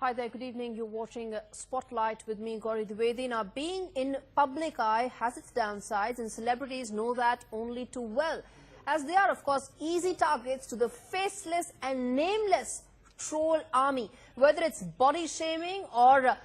Hi there, good evening. You're watching Spotlight with me, Gauri Dwivedi. Now, being in public eye has its downsides, and celebrities know that only too well, as they are, of course, easy targets to the faceless and nameless troll army. Whether it's body shaming or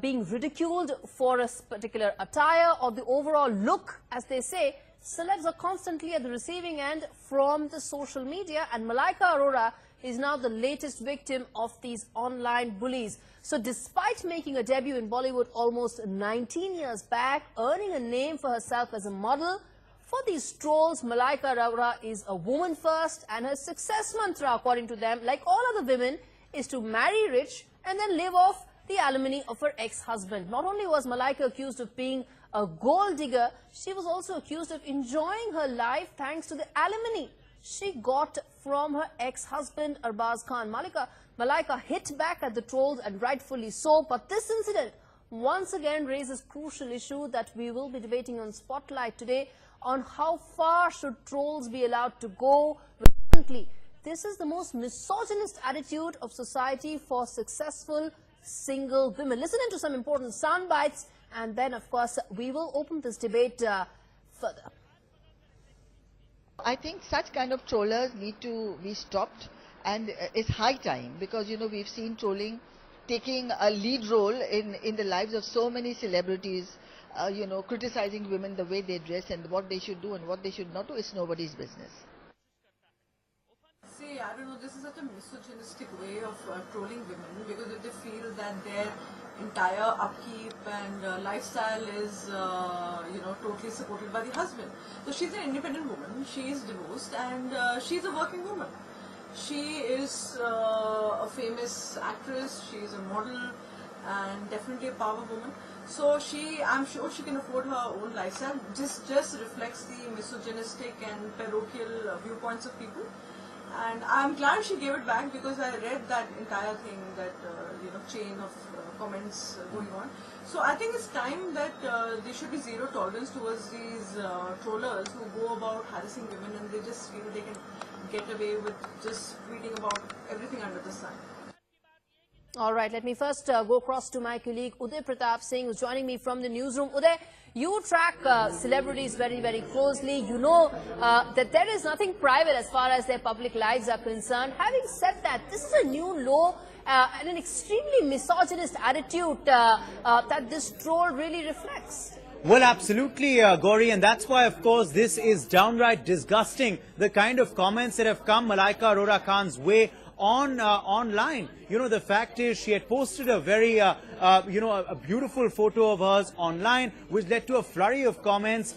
being ridiculed for a particular attire or the overall look, as they say, celebs are constantly at the receiving end from the social media, and Malaika Arora is now the latest victim of these online bullies. So despite making a debut in Bollywood almost 19 years back, earning a name for herself as a model, for these trolls, Malaika Arora is a woman first, and her success mantra, according to them, like all other women, is to marry rich and then live off the alimony of her ex-husband. Not only was Malaika accused of being a gold digger, she was also accused of enjoying her life thanks to the alimony she got from her ex-husband Arbaaz Khan. Malaika hit back at the trolls, and rightfully so, but this incident once again raises crucial issue that we will be debating on Spotlight today on how far should trolls be allowed to go. This is the most misogynist attitude of society for successful single women. Listen into some important sound bites, and then of course we will open this debate further. I think such kind of trollers need to be stopped, and it's high time, because we've seen trolling taking a lead role in the lives of so many celebrities, criticizing women, the way they dress and what they should do and what they should not do. It's nobody's business. See, I don't know, this is such a misogynistic way of trolling women, because if they feel that their entire upkeep and lifestyle is, totally supported by the husband. So she's an independent woman, she is divorced, and she's a working woman. She is a famous actress, she is a model, and definitely a power woman. So I'm sure she can afford her own lifestyle. Just reflects the misogynistic and parochial viewpoints of people. And I'm glad she gave it back, because I read that entire thing, that chain of comments going on. So I think it's time that there should be zero tolerance towards these trollers who go about harassing women, and they just feel they can get away with just tweeting about everything under the sun. All right, let me first go across to my colleague Uday Pratap Singh, who's joining me from the newsroom. Uday, you track celebrities very, very closely. You know that there is nothing private as far as their public lives are concerned. Having said that, this is a new low and an extremely misogynist attitude that this troll really reflects. Well, absolutely, Gauri, and that's why, of course, this is downright disgusting, the kind of comments that have come Malaika Arora Khan's way online. The fact is, she had posted a very, a beautiful photo of hers online, which led to a flurry of comments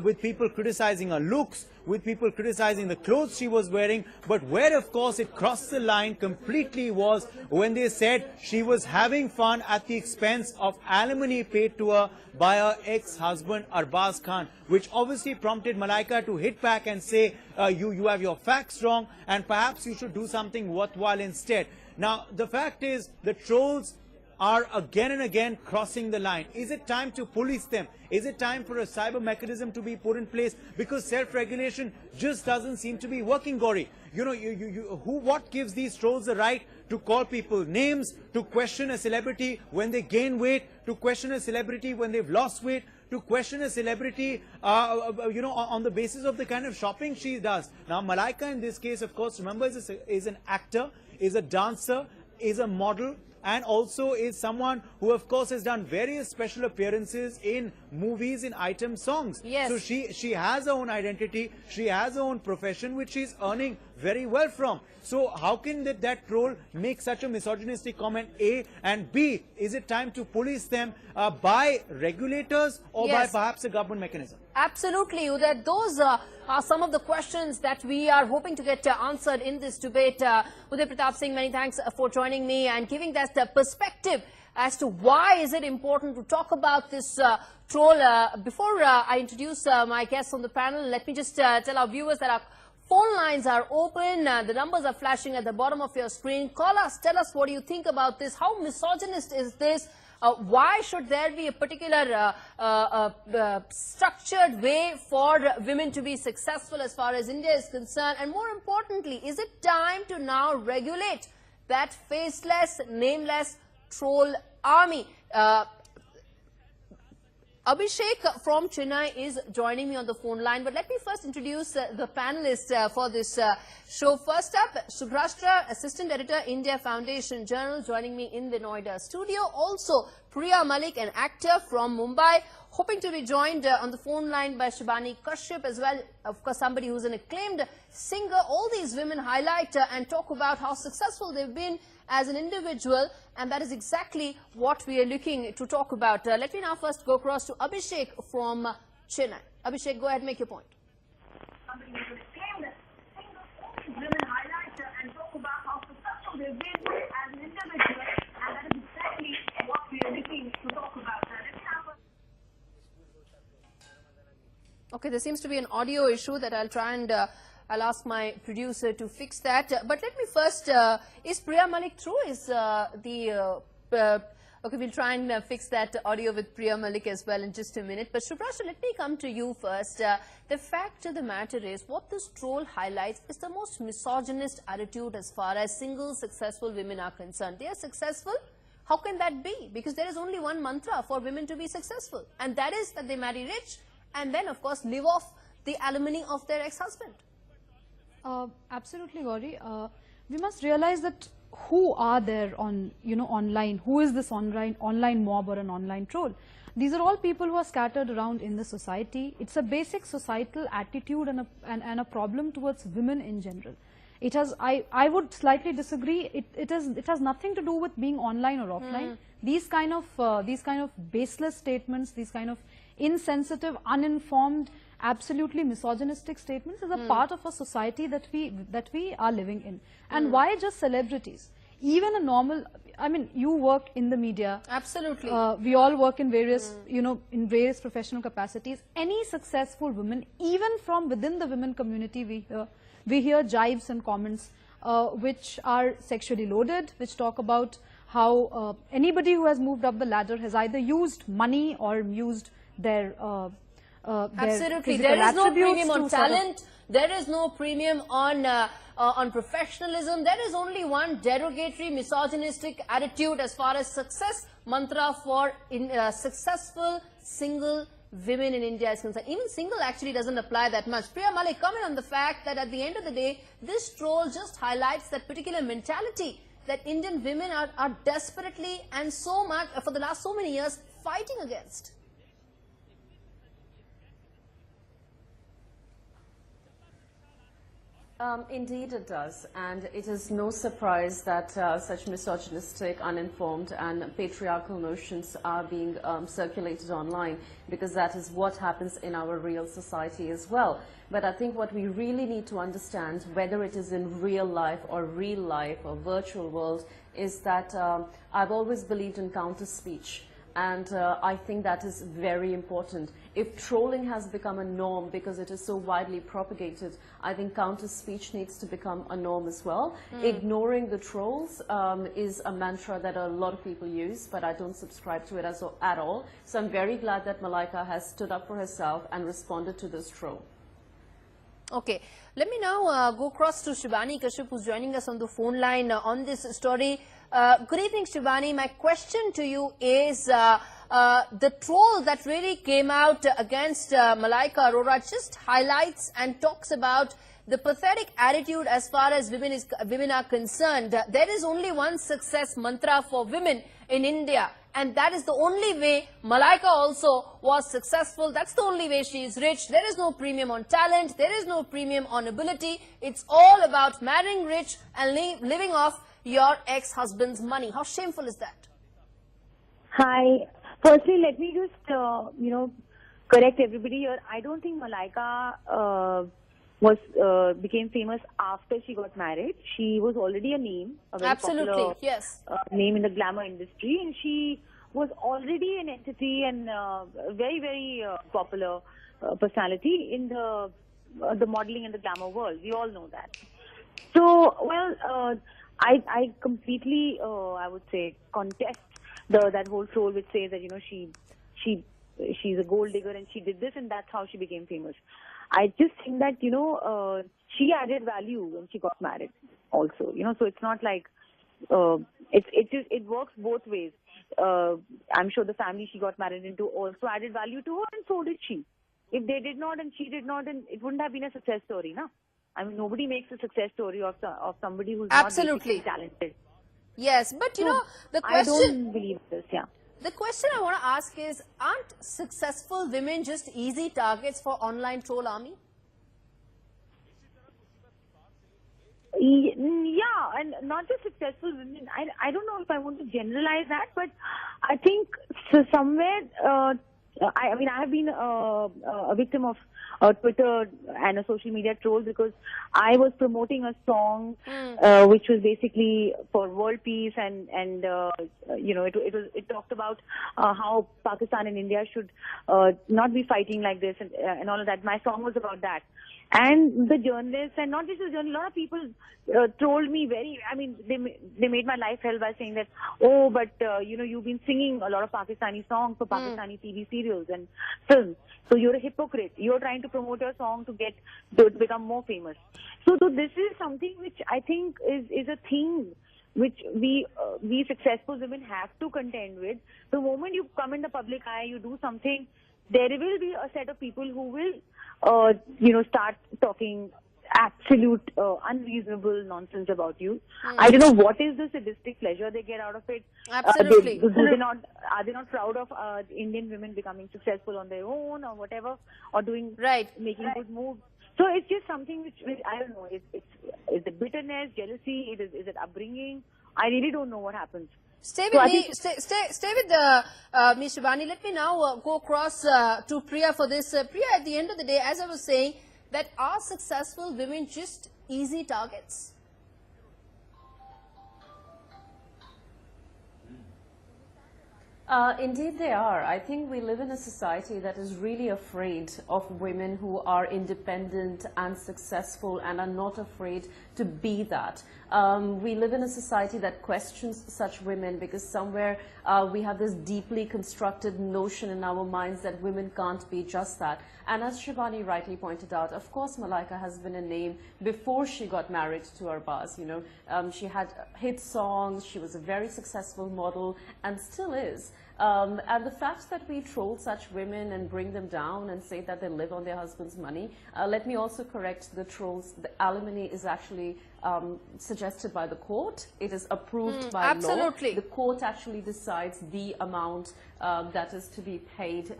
with people criticizing her looks, with people criticizing the clothes she was wearing. But where, of course, it crossed the line completely was when they said she was having fun at the expense of alimony paid to her by her ex-husband Arbaaz Khan, which obviously prompted Malaika to hit back and say, you have your facts wrong, and perhaps you should do something worthwhile instead. Now, the fact is, the trolls are again and again crossing the line. Is it time to police them? Is it time for a cyber mechanism to be put in place? Because self-regulation just doesn't seem to be working, Gauri. What gives these trolls the right to call people names, to question a celebrity when they gain weight, to question a celebrity when they've lost weight, to question a celebrity, on the basis of the kind of shopping she does? Now, Malaika in this case, of course, remember, is an actor, is a dancer, is a model, and also is someone who, of course, has done various special appearances in movies, in item songs. Yes. So she has her own identity, she has her own profession, which she's earning very well from. So how can that troll make such a misogynistic comment, A? And B, is it time to police them by regulators or by perhaps a government mechanism? Absolutely, Uday. Those are some of the questions that we are hoping to get answered in this debate. Uday Pratap Singh, many thanks for joining me and giving that perspective as to why is it important to talk about this troll. Before I introduce my guests on the panel, let me just tell our viewers that our phone lines are open. The numbers are flashing at the bottom of your screen. Call us, tell us what do you think about this. How misogynist is this? Why should there be a particular structured way for women to be successful as far as India is concerned? And more importantly, is it time to now regulate that faceless, nameless troll army. Abhishek from Chennai is joining me on the phone line, but let me first introduce the panelists for this show. First up, Subhrashtra, Assistant Editor, India Foundation Journal, joining me in the Noida studio. Also, Priya Malik, an actor from Mumbai, hoping to be joined on the phone line by Shibani Kashyap as well. Of course, somebody who's an acclaimed singer. All these women highlight and talk about how successful they've been as an individual, and that is exactly what we are looking to talk about. Let me now first go across to Abhishek from Chennai. Abhishek, go ahead and make your point. Women highlight and talk about how successful they've been as an individual, and that is exactly what we are looking to talk about. Okay, there seems to be an audio issue that I'll try and I'll ask my producer to fix that. But let me first, is Priya Malik through? Okay, we'll try and fix that audio with Priya Malik as well in just a minute. But Subhrashtra, let me come to you first. The fact of the matter is, what this troll highlights is the most misogynist attitude as far as single successful women are concerned. They are successful. How can that be? Because there is only one mantra for women to be successful, and that is that they marry rich and then, of course, live off the alimony of their ex-husband. Absolutely, Gauri. We must realize that who are there on, online? Who is this online mob or an online troll? These are all people who are scattered around in the society. It's a basic societal attitude and a problem towards women in general. It has, I would slightly disagree. It has nothing to do with being online or offline. These kind of baseless statements, these kind of insensitive, uninformed, absolutely misogynistic statements is a part of a society that we are living in. And why just celebrities? Even a normal, I mean, you work in the media. Absolutely. We all work in various, in various professional capacities. Any successful woman, even from within the women community, we hear jibes and comments which are sexually loaded, which talk about how anybody who has moved up the ladder has either used money or used their absolutely. There is no premium on talent. There is no premium on professionalism. There is only one derogatory, misogynistic attitude as far as success mantra for successful single women in India is concerned. Even single actually doesn't apply that much. Priya Malik, comment on the fact that at the end of the day, this troll just highlights that particular mentality that Indian women are desperately and so much for the last so many years fighting against. Indeed it does, and it is no surprise that such misogynistic, uninformed and patriarchal notions are being circulated online, because that is what happens in our real society as well. But I think what we really need to understand, whether it is in real life or virtual world, is that I've always believed in counter-speech. And I think that is very important. If trolling has become a norm because it is so widely propagated, I think counter-speech needs to become a norm as well. Ignoring the trolls is a mantra that a lot of people use, but I don't subscribe to it at all. So I'm very glad that Malaika has stood up for herself and responded to this troll. Okay, let me now go across to Shibani Kashyap, who's joining us on the phone line on this story. Good evening, Shibani. My question to you is the troll that really came out against Malaika Arora just highlights and talks about the pathetic attitude as far as women are concerned. There is only one success mantra for women in India, and that is the only way Malaika also was successful. That's the only way she is rich. There is no premium on talent. There is no premium on ability. It's all about marrying rich and living off your ex-husband's money. How shameful is that? Hi. Firstly, let me just, correct everybody here. I don't think Malaika became famous after she got married. She was already a name, a very popular name in the glamour industry, and she was already an entity and very, very popular personality in the modeling and the glamour world. We all know that. So, well, I completely, I would say, contest that whole troll which says that, she's a gold digger and she did this and that's how she became famous. I just think that, she added value when she got married also, so it's not like it works both ways. I'm sure the family she got married into also added value to her, and so did she. If they did not and she did not, then it wouldn't have been a success story, no? I mean, nobody makes a success story of somebody who's Absolutely. not talented. Yes, but you know, the I question... don't believe this, yeah. The question I want to ask is, aren't successful women just easy targets for online troll army? Yeah, and not just successful women. I don't know if I want to generalize that, but I think somewhere, I mean, I have been a victim of Twitter and a social media troll because I was promoting a song which was basically for world peace, and you know, it talked about how Pakistan and India should not be fighting like this and all of that. My song was about that. And the journalists, and not just the journalists, a lot of people trolled me I mean, they made my life hell by saying that, oh, but, you know, you've been singing a lot of Pakistani songs for Pakistani TV serials and films. So you're a hypocrite. You're trying to promote your song to become more famous. So this is something which I think is a thing which we successful women have to contend with. The moment you come in the public eye, you do something, there will be a set of people who will you know, start talking absolute unreasonable nonsense about you. I don't know what is the sadistic pleasure they get out of it. Absolutely. Are they not proud of Indian women becoming successful on their own or whatever, or making good moves? So it's just something which I don't know. Is it bitterness, jealousy? Is it upbringing? I really don't know what happens. Stay with me. Stay with Ms. Shivani. Let me now go across to Priya for this. Priya, at the end of the day, as I was saying, that are successful women just easy targets? Indeed they are. I think we live in a society that is really afraid of women who are independent and successful and are not afraid to be that. We live in a society that questions such women because somewhere we have this deeply constructed notion in our minds that women can't be just that. And as Shivani rightly pointed out, of course Malaika has been a name before she got married to Arbaaz. You know, she had hit songs, she was a very successful model and still is. And the fact that we troll such women and bring them down and say that they live on their husband's money, let me also correct the trolls. The alimony is actually suggested by the court. It is approved by Absolutely. law. The court actually decides the amount that is to be paid.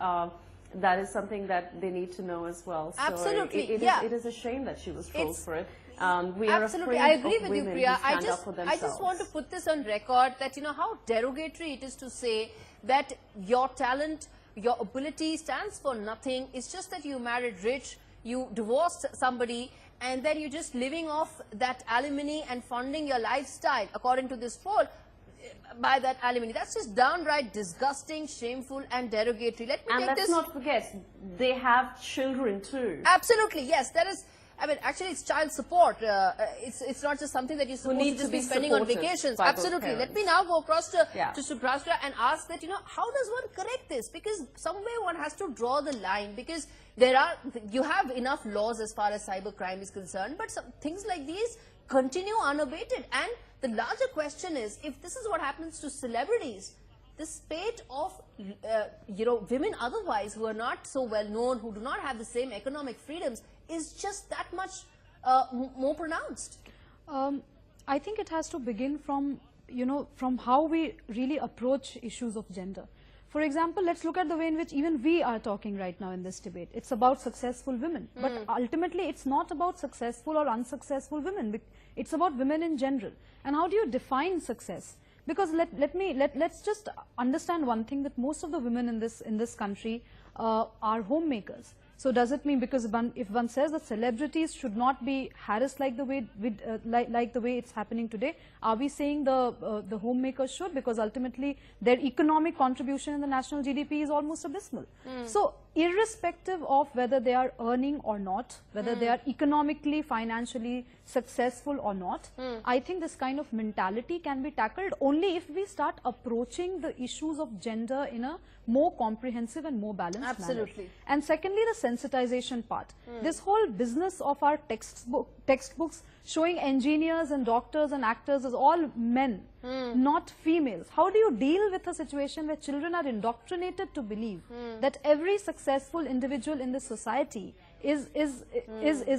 That is something that they need to know as well. So Absolutely, it is a shame that she was trolled for it. We are Absolutely, afraid I agree of with women you, Priya. who stand up for themselves. I just want to put this on record that, you know, how derogatory it is to say that your talent, your ability stands for nothing. It's just that you married rich, you divorced somebody, and then you're just living off that alimony and funding your lifestyle, according to this poll, by that alimony. That's just downright disgusting, shameful, and derogatory. Let me and take let's this. not forget, they have children too. Absolutely, yes. That is. I mean, actually, it's child support. It's not just something that you're supposed to just be spending on vacations. Absolutely. Let me now go across to Subrastra and ask that, you know, how does one correct this? Because somewhere one has to draw the line, because you have enough laws as far as cybercrime is concerned, but some things like these continue unabated. And the larger question is, if this is what happens to celebrities, the spate of, you know, women otherwise who are not so well known, who do not have the same economic freedoms, is just that much more pronounced. I think it has to begin from, you know, from how we really approach issues of gender. For example, let's look at the way in which even we are talking right now in this debate. It's about successful women, but ultimately it's not about successful or unsuccessful women. It's about women in general. And how do you define success? Because let's just understand one thing, that most of the women in this country are homemakers. So does it mean, because if one says that celebrities should not be harassed like the way like the way it's happening today, are we saying the homemakers should? Because ultimately their economic contribution in the national GDP is almost abysmal. So irrespective of whether they are earning or not, whether they are economically, financially successful or not, I think this kind of mentality can be tackled only if we start approaching the issues of gender in a more comprehensive and more balanced manner. And secondly, the sensitization part. This whole business of our textbooks showing engineers and doctors and actors as all men not females. How do you deal with a situation where children are indoctrinated to believe that every successful individual in the society is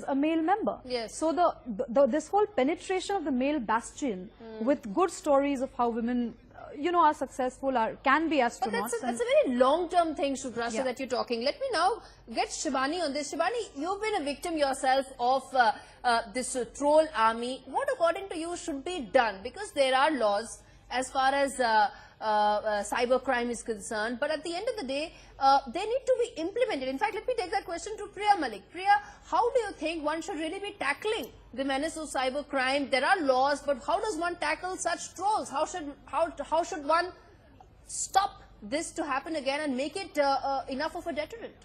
a male member? Yes. So this whole penetration of the male bastion with good stories of how women are successful, can be astronauts. But that's a very long-term thing, Shukrasa, Yeah. that you're talking. Let me now get Shivani on this. Shivani, you've been a victim yourself of this troll army. What, according to you, should be done? Because there are laws as far as cybercrime is concerned, but at the end of the day, they need to be implemented. In fact, let me take that question to Priya Malik. Priya, how do you think one should really be tackling the menace of cybercrime? There are laws, but how does one tackle such trolls? How should one stop this to happen again and make it enough of a deterrent?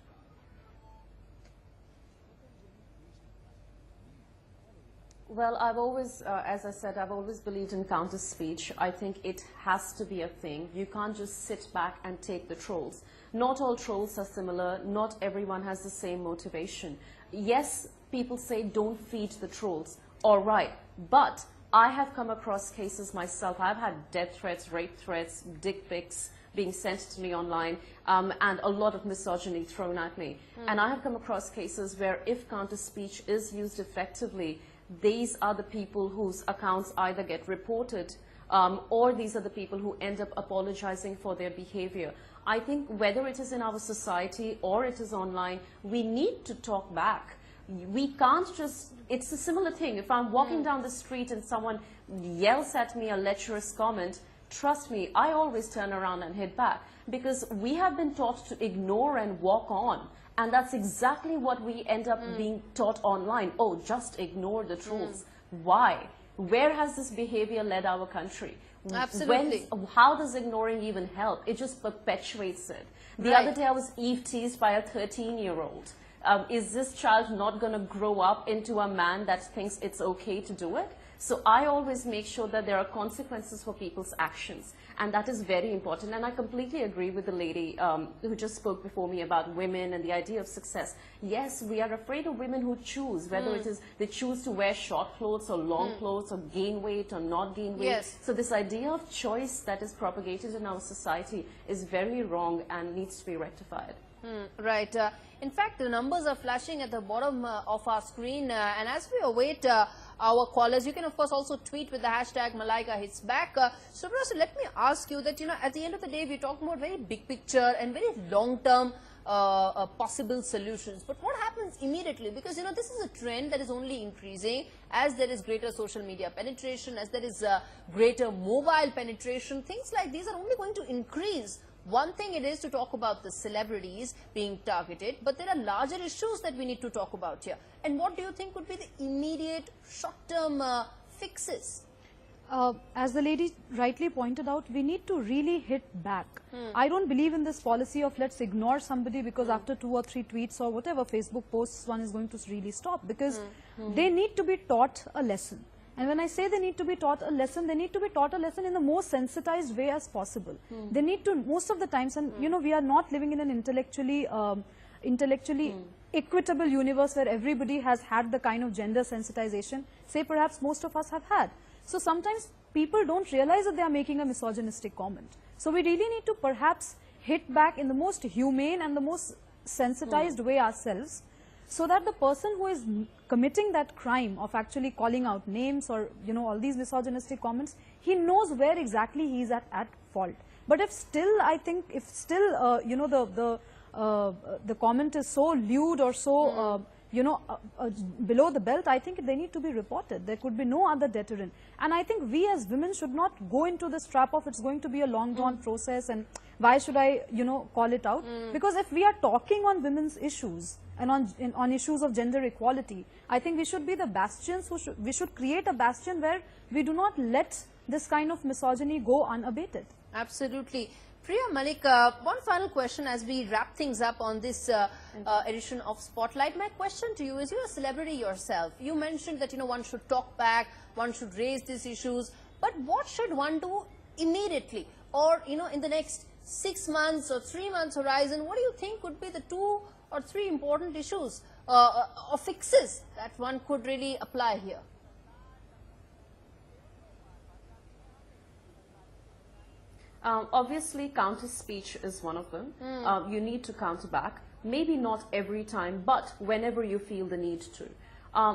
Well, I've always, as I said, I've always believed in counter speech. I think it has to be a thing. You can't just sit back and take the trolls. Not all trolls are similar. Not everyone has the same motivation. Yes, people say don't feed the trolls. All right. But I have come across cases myself. I've had death threats, rape threats, dick pics being sent to me online, and a lot of misogyny thrown at me. And I have come across cases where if counter speech is used effectively, these are the people whose accounts either get reported or these are the people who end up apologizing for their behavior. I think whether it is in our society or it is online, we need to talk back. We can't just, it's a similar thing. If I'm walking down the street and someone yells at me a lecherous comment, trust me, I always turn around and hit back because we have been taught to ignore and walk on. And that's exactly what we end up being taught online. Oh, just ignore the trolls. Why? Where has this behavior led our country? Absolutely. How does ignoring even help? It just perpetuates it. The Right. other day I was teased by a 13-year-old. Is this child not going to grow up into a man that thinks it's okay to do it? So I always make sure that there are consequences for people's actions. And that is very important. And I completely agree with the lady who just spoke before me about women and the idea of success. Yes, we are afraid of women who choose, whether it is they choose to wear short clothes or long clothes or gain weight or not gain weight. Yes. So this idea of choice that is propagated in our society is very wrong and needs to be rectified. Right. In fact, the numbers are flashing at the bottom of our screen. And as we await our callers, you can, of course, also tweet with the hashtag Malaika Hits Back. Subrasa, let me ask you that, at the end of the day, we're talking about very big picture and very long-term possible solutions. But what happens immediately? Because, this is a trend that is only increasing as there is greater social media penetration, as there is greater mobile penetration. Things like these are only going to increase. One thing it is to talk about the celebrities being targeted, but there are larger issues that we need to talk about here. And what do you think would be the immediate short-term fixes? As the lady rightly pointed out, we need to really hit back. I don't believe in this policy of let's ignore somebody because after 2 or 3 tweets or whatever Facebook posts one is going to really stop, because they need to be taught a lesson. And when I say they need to be taught a lesson, they need to be taught a lesson in the most sensitized way as possible. They need to, most of the times, and we are not living in an intellectually equitable universe where everybody has had the kind of gender sensitization, say perhaps most of us have had. So sometimes people don't realize that they are making a misogynistic comment. So we really need to perhaps hit back in the most humane and the most sensitized way ourselves, so that the person who is committing that crime of actually calling out names or, all these misogynistic comments, he knows where exactly he is at fault. But if still, I think, if still, the comment is so lewd or so, below the belt, I think they need to be reported. There could be no other deterrent. And I think we as women should not go into this trap of it's going to be a long drawn process and why should I, call it out? Because if we are talking on women's issues and on issues of gender equality, I think we should be the bastions we should create a bastion where we do not let this kind of misogyny go unabated. Absolutely. Priya Malik, one final question as we wrap things up on this edition of Spotlight. My question to you is, you're a celebrity yourself. You mentioned that, one should talk back, one should raise these issues. But what should one do immediately? Or, in the next 6 months or 3 months horizon, what do you think would be the 2 or 3 important issues or fixes that one could really apply here? Obviously, counter speech is one of them. You need to counter back. Maybe not every time, but whenever you feel the need to.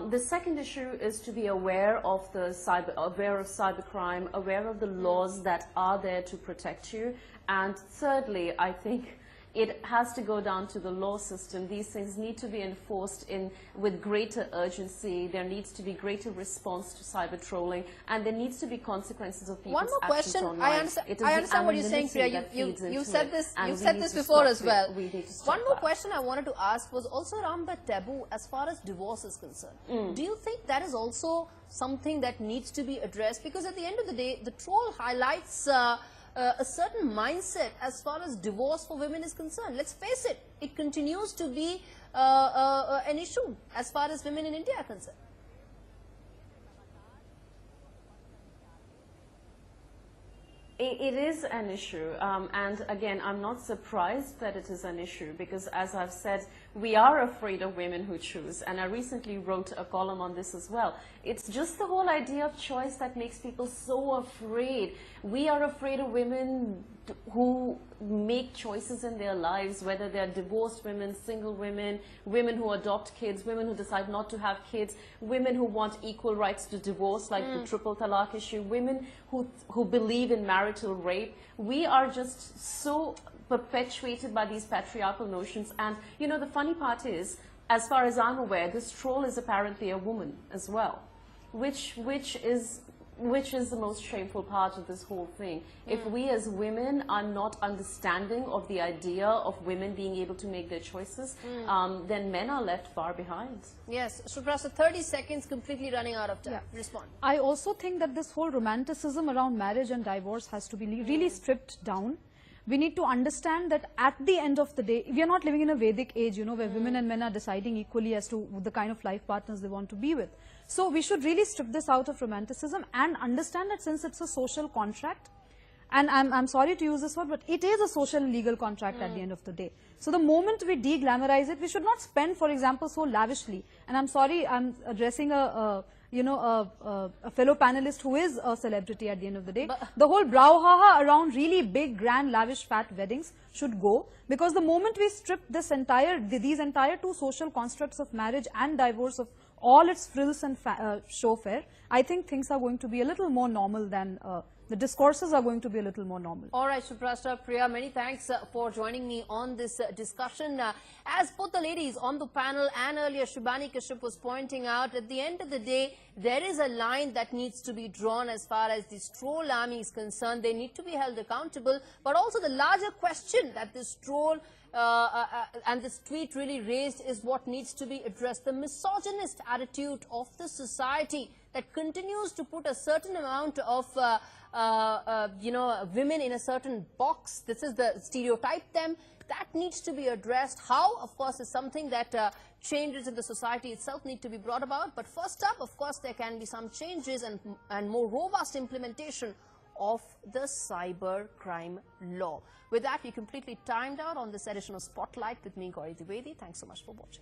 The second issue is to be aware of cybercrime, aware of the laws that are there to protect you. And thirdly, I think it has to go down to the law system. These things need to be enforced with greater urgency. There needs to be greater response to cyber trolling, and there needs to be consequences of people's actions question. online. I understand what you're saying, Priya. You said this before as well. One more question I wanted to ask was also around the taboo as far as divorce is concerned. Do you think that is also something that needs to be addressed? Because at the end of the day, the troll highlights a certain mindset as far as divorce for women is concerned. Let's face it, it continues to be an issue as far as women in India are concerned. It is an issue, and again, I'm not surprised that it is an issue, because as I've said, we are afraid of women who choose, and I recently wrote a column on this as well. It's just the whole idea of choice that makes people so afraid. We are afraid of women who make choices in their lives, whether they're divorced women, single women, women who adopt kids, women who decide not to have kids, women who want equal rights to divorce, like the triple talaq issue, women who believe in marital rape. We are just so perpetuated by these patriarchal notions. And you know, the funny part is, as far as I'm aware, this troll is apparently a woman as well, which is the most shameful part of this whole thing. If we as women are not understanding of the idea of women being able to make their choices, then men are left far behind. Yes, Suprasta, 30 seconds, completely running out of time. Yeah. Respond. I also think that this whole romanticism around marriage and divorce has to be really stripped down. We need to understand that at the end of the day, we are not living in a Vedic age, you know, where women and men are deciding equally as to the kind of life partners they want to be with. So we should really strip this out of romanticism and understand that since it's a social contract, and I'm sorry to use this word, but it is a social legal contract at the end of the day. So the moment we de-glamorize it, we should not spend, for example, so lavishly. And I'm sorry, I'm addressing a fellow panelist who is a celebrity at the end of the day. But the whole brouhaha around really big, grand, lavish, fat weddings should go, because the moment we strip these entire two social constructs of marriage and divorce of all its frills and show fare, I think things are going to be a little more normal than the discourses are going to be a little more normal. All right, Suprasta, Priya, many thanks for joining me on this discussion. As both the ladies on the panel and earlier Shubhani Kashyap was pointing out, at the end of the day, there is a line that needs to be drawn as far as this troll army is concerned. They need to be held accountable, but also the larger question that this troll and this tweet really raised is what needs to be addressed. The misogynist attitude of the society that continues to put a certain amount of women in a certain box. This is the stereotype them. That needs to be addressed. How, of course, is something that changes in the society itself need to be brought about. But first up, of course, there can be some changes and more robust implementation of the cyber crime law. With that, we completely timed out on this edition of Spotlight with me, Gauri Dwivedi. Thanks so much for watching.